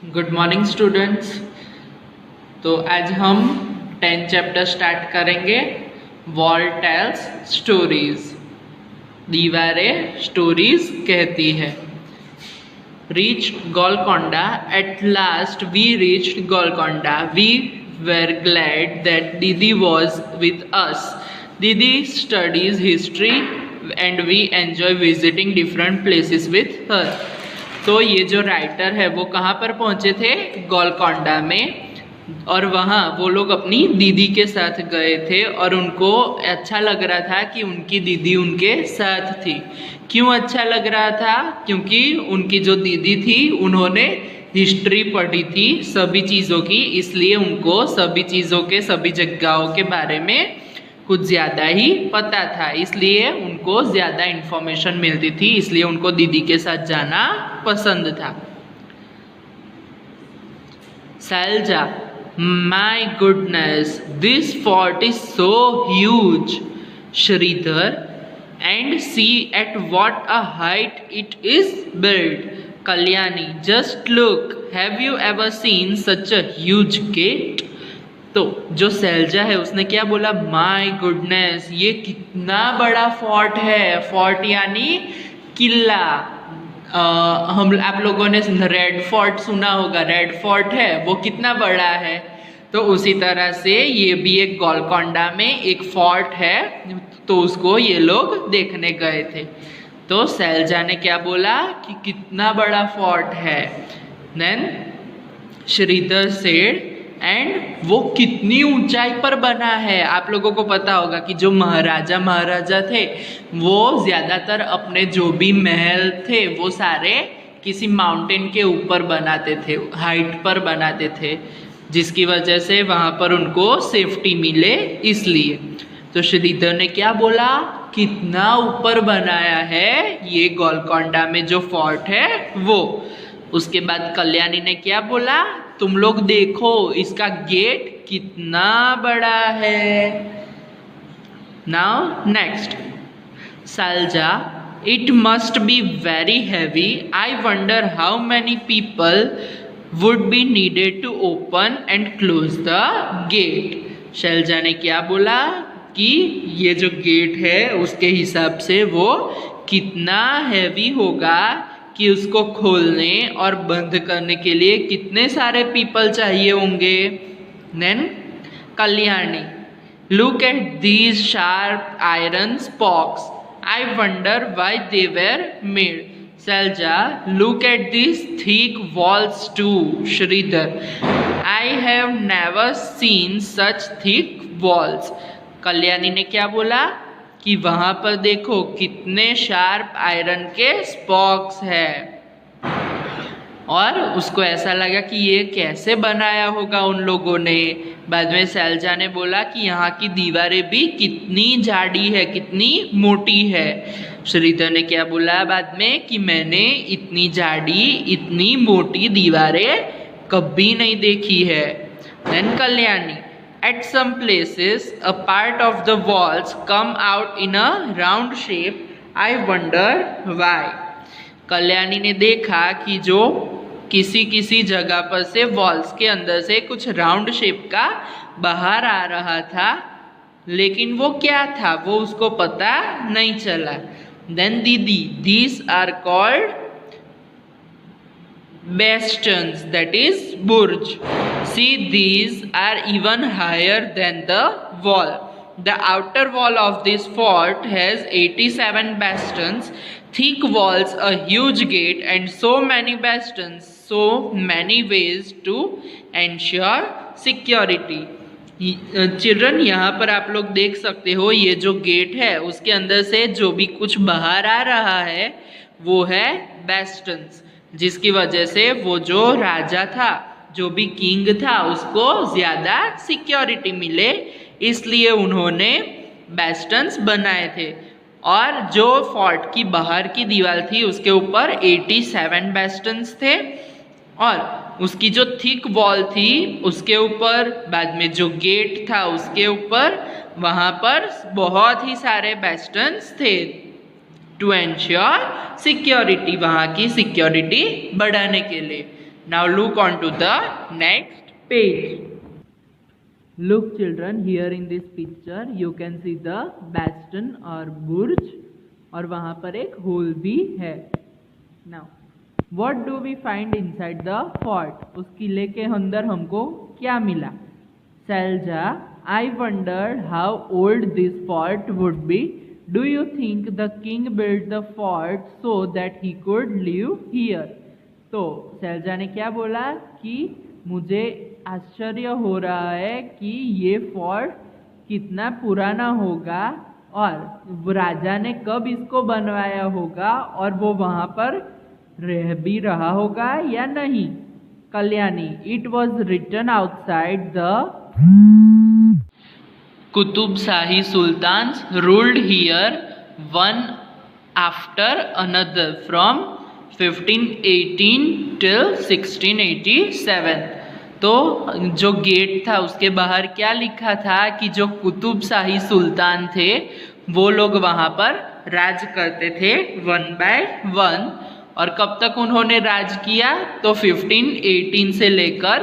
Good morning students. तो आज हम 10 चैप्टर स्टार्ट करेंगे। वॉल टेल्स स्टोरीज, दीवारें स्टोरीज कहती है। Reached Golconda. At last we reached Golconda. We were glad that Didi was with us. Didi studies history and we enjoy visiting different places with her. तो ये जो writer है वो कहाँ पर पहुँचे थे? गोलकोंडा में। और वहाँ वो लोग अपनी दीदी के साथ गए थे और उनको अच्छा लग रहा था कि उनकी दीदी उनके साथ थी। क्यों अच्छा लग रहा था? क्योंकि उनकी जो दीदी थी उन्होंने हिस्ट्री पढ़ी थी सभी चीज़ों की, इसलिए उनको सभी चीज़ों के सभी जगहों के बारे में कुछ ज़्यादा ही पता था, इसलिए उनको ज़्यादा इन्फॉर्मेशन मिलती थी, इसलिए उनको दीदी के साथ जाना पसंद था। Selja, My goodness, this fort is so huge. Shridhar, and see at what a height it is built. Kalyani, just look. Have you ever seen such a huge gate? तो जो सैलजा है उसने क्या बोला? माई गुडनेस, ये कितना बड़ा फोर्ट है। फोर्ट यानी किला। हम आप लोगों ने रेड फोर्ट सुना होगा, रेड फोर्ट है वो कितना बड़ा है। तो उसी तरह से ये भी एक गोलकोंडा में एक फोर्ट है, तो उसको ये लोग देखने गए थे। तो सैलजा ने क्या बोला कि कितना बड़ा फोर्ट है। देन श्रीधर सेड, एंड वो कितनी ऊंचाई पर बना है। आप लोगों को पता होगा कि जो महाराजा थे वो ज़्यादातर अपने जो भी महल थे वो सारे किसी माउंटेन के ऊपर बनाते थे, हाइट पर बनाते थे, जिसकी वजह से वहाँ पर उनको सेफ्टी मिले इसलिए। तो श्रीधर ने क्या बोला? कितना ऊपर बनाया है ये गोलकोंडा में जो फोर्ट है वो। उसके बाद कल्याणी ने क्या बोला? तुम लोग देखो इसका गेट कितना बड़ा है। Now next, Sailaja, it must be very heavy. I wonder how many people would be needed to open and close the gate. Sailaja ने क्या बोला कि ये जो गेट है उसके हिसाब से वो कितना हैवी होगा कि उसको खोलने और बंद करने के लिए कितने सारे पीपल चाहिए होंगे। Then Kalyani, look at these sharp iron spokes, I wonder why they were made. Sailaja, look at this thick walls too. Sridhar, I have never seen such thick walls. Kalyani ने क्या बोला कि वहाँ पर देखो कितने शार्प आयरन के स्पॉक्स है, और उसको ऐसा लगा कि ये कैसे बनाया होगा उन लोगों ने। बाद में सैलजा ने बोला कि यहाँ की दीवारें भी कितनी जाड़ी है, कितनी मोटी है। श्रीधर ने क्या बोला बाद में कि मैंने इतनी जाड़ी, इतनी मोटी दीवारें कभी नहीं देखी है। Then Kalyani, at some places a part of the walls come out in a round shape, I wonder why। Kalyani ने देखा कि जो किसी किसी जगह पर से वॉल्स के अंदर से कुछ राउंड शेप का बाहर आ रहा था, लेकिन वो क्या था वो उसको पता नहीं चला। देन दीदी, these are called bastions, that is burj. See, these are even higher than the wall. The outer wall of this fort has 87 bastions, thick walls, a huge gate, and so many bastions, so many ways to ensure security. Children, यहाँ पर आप लोग देख सकते हो ये जो gate है उसके अंदर से जो भी कुछ बाहर आ रहा है वो है बेस्टन्स, जिसकी वजह से वो जो राजा था, जो भी किंग था, उसको ज़्यादा सिक्योरिटी मिले, इसलिए उन्होंने बेस्टन्स बनाए थे। और जो फोर्ट की बाहर की दीवार थी उसके ऊपर 87 बेस्टन्स थे, और उसकी जो थिक वॉल थी उसके ऊपर, बाद में जो गेट था उसके ऊपर, वहाँ पर बहुत ही सारे बेस्टन्स थे टू एंश्योर सिक्योरिटी, वहाँ की सिक्योरिटी बढ़ाने के लिए। Now look on to the next page. Look children, here in this picture you can see the bastion or burj और वहाँ पर एक होल भी है. Now what do we find inside the fort? उस किले के अंदर हमको क्या मिला? Selja, I wondered how old this fort would be. Do you think the king built the fort so that he could live here? तो सैलजा ने क्या बोला कि मुझे आश्चर्य हो रहा है कि ये फोर्ट कितना पुराना होगा और राजा ने कब इसको बनवाया होगा और वो वहाँ पर रह भी रहा होगा या नहीं. Kalyani, it was written outside the Qutub Shahi Sultans ruled here one after another from 1518 till 1687. तो जो गेट था उसके बाहर क्या लिखा था कि जो कुतुब शाही सुल्तान थे वो लोग वहाँ पर राज करते थे वन बाय वन. और कब तक उन्होंने राज किया? तो 1518 से लेकर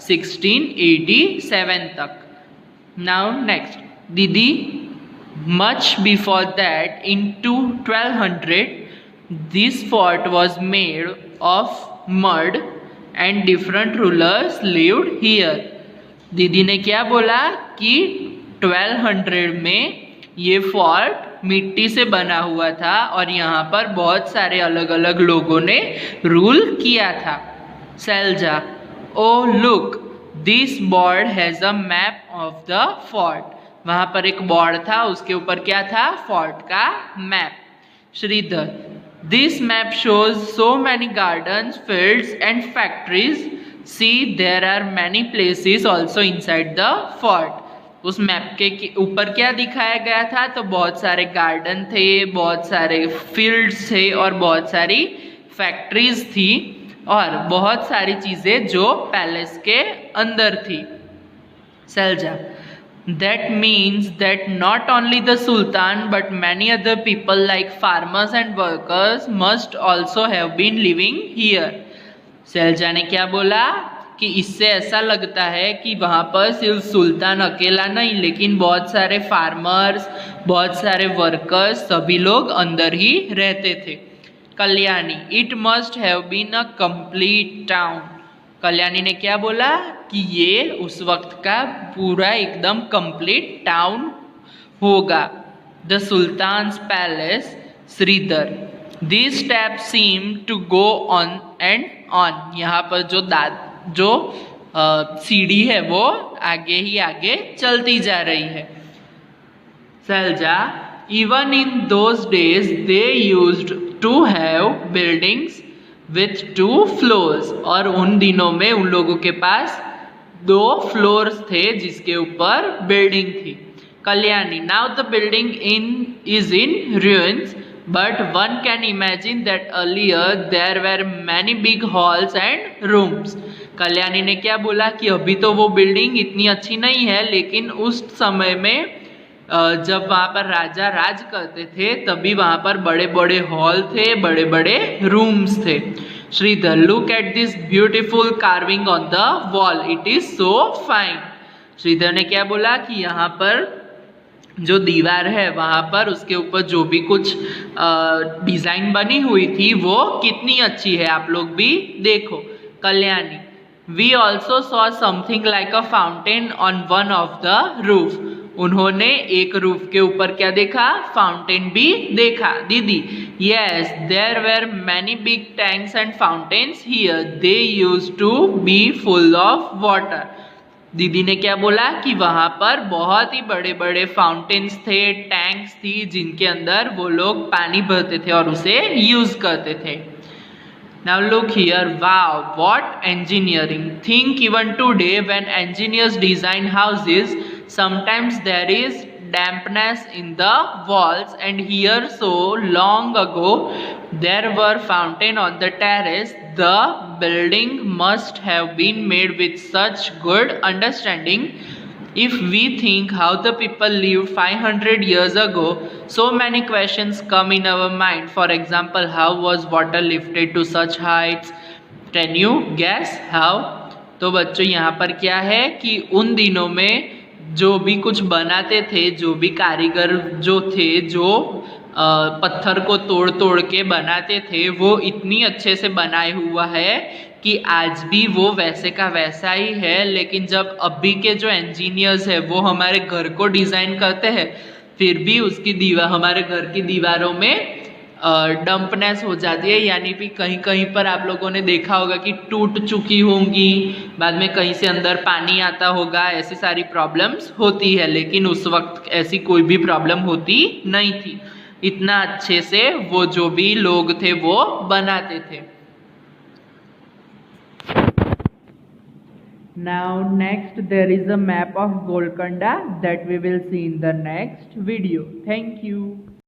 1687 तक. Now next, Didi, much before that, in 1200, this fort was made of mud and different rulers lived here. दीदी ने क्या बोला कि 1200 में ये फोर्ट मिट्टी से बना हुआ था और यहाँ पर बहुत सारे अलग अलग लोगों ने रूल किया था. Selja, oh look, this board has a map of the fort. वहाँ पर एक बोर्ड था, उसके ऊपर क्या था? फोर्ट का map. Sridhar, this map shows so many gardens, fields and factories. See there are many places also inside the fort. उस मैप के ऊपर क्या दिखाया गया था? तो बहुत सारे गार्डन थे, बहुत सारे फील्ड्स थे और बहुत सारी फैक्ट्रीज थी और बहुत सारी चीजें जो पैलेस के अंदर थी. Selja, that means that not only the sultan but many other people like farmers and workers must also have been living here. Selja ने क्या बोला कि इससे ऐसा लगता है कि वहाँ पर सिर्फ सुल्तान अकेला नहीं लेकिन बहुत सारे फार्मर्स, बहुत सारे वर्कर्स, सभी लोग अंदर ही रहते थे. Kalyani, it must have been a complete town. Kalyani ने क्या बोला कि ये उस वक्त का पूरा एकदम कंप्लीट टाउन होगा. The sultan's palace. Sridhar, this step seem to go on and on. यहाँ पर जो सीढ़ी है वो आगे ही आगे चलती जा रही है. Selja, even in those days they used to have buildings with 2 floors. और उन दिनों में उन लोगों के पास 2 फ्लोर्स थे जिसके ऊपर बिल्डिंग थी. Kalyani, now the building is in ruins, but one can imagine that earlier there were many big halls and rooms. Kalyani ने क्या बोला कि अभी तो वो बिल्डिंग इतनी अच्छी नहीं है लेकिन उस समय में जब वहाँ पर राजा राज करते थे तभी वहाँ पर बड़े बड़े हॉल थे, बड़े बड़े रूम्स थे. Sridhar, look at this beautiful carving on the wall, it is so fine. Sridhar ने क्या बोला कि यहाँ पर जो दीवार है वहाँ पर उसके ऊपर जो भी कुछ डिजाइन बनी हुई थी वो कितनी अच्छी है, आप लोग भी देखो. Kalyani, we also saw something like a fountain on one of the roof. उन्होंने एक रूफ के ऊपर क्या देखा? फाउंटेन भी देखा. दीदी, yes, there were many big tanks and fountains here, they used to be full of water. दीदी ने क्या बोला कि वहाँ पर बहुत ही बड़े बड़े फाउंटेन्स थे, टैंक्स थी जिनके अंदर वो लोग पानी भरते थे और उसे यूज करते थे. Now look here, wow, what engineering. Think even today when engineers design houses, sometimes there is dampness in the walls, and here so long ago there were fountain on the terrace. The building must have been made with such good understanding. If we think how the people lived 500 years ago, so many questions come in our mind. For example, how was water lifted to such heights? Can you gas how? तो बच्चों यहाँ पर क्या है कि उन दिनों में जो भी कुछ बनाते थे, जो भी कारीगर जो थे, जो पत्थर को तोड़ तोड़ के बनाते थे, वो इतनी अच्छे से बनाए हुआ है कि आज भी वो वैसे का वैसा ही है। लेकिन जब अभी के जो इंजीनियर्स है वो हमारे घर को डिज़ाइन करते हैं, फिर भी उसकी दीवार, हमारे घर की दीवारों में डंपनेस हो जाती है, यानी भी कहीं कहीं पर आप लोगों ने देखा होगा कि टूट चुकी होंगी, बाद में कहीं से अंदर पानी आता होगा, ऐसी सारी प्रॉब्लम्स होती है। लेकिन उस वक्त ऐसी कोई भी प्रॉब्लम होती नहीं थी, इतना अच्छे से वो जो भी लोग थे वो बनाते थे। Now next there is a map of Golconda that we will see in the next video. Thank you.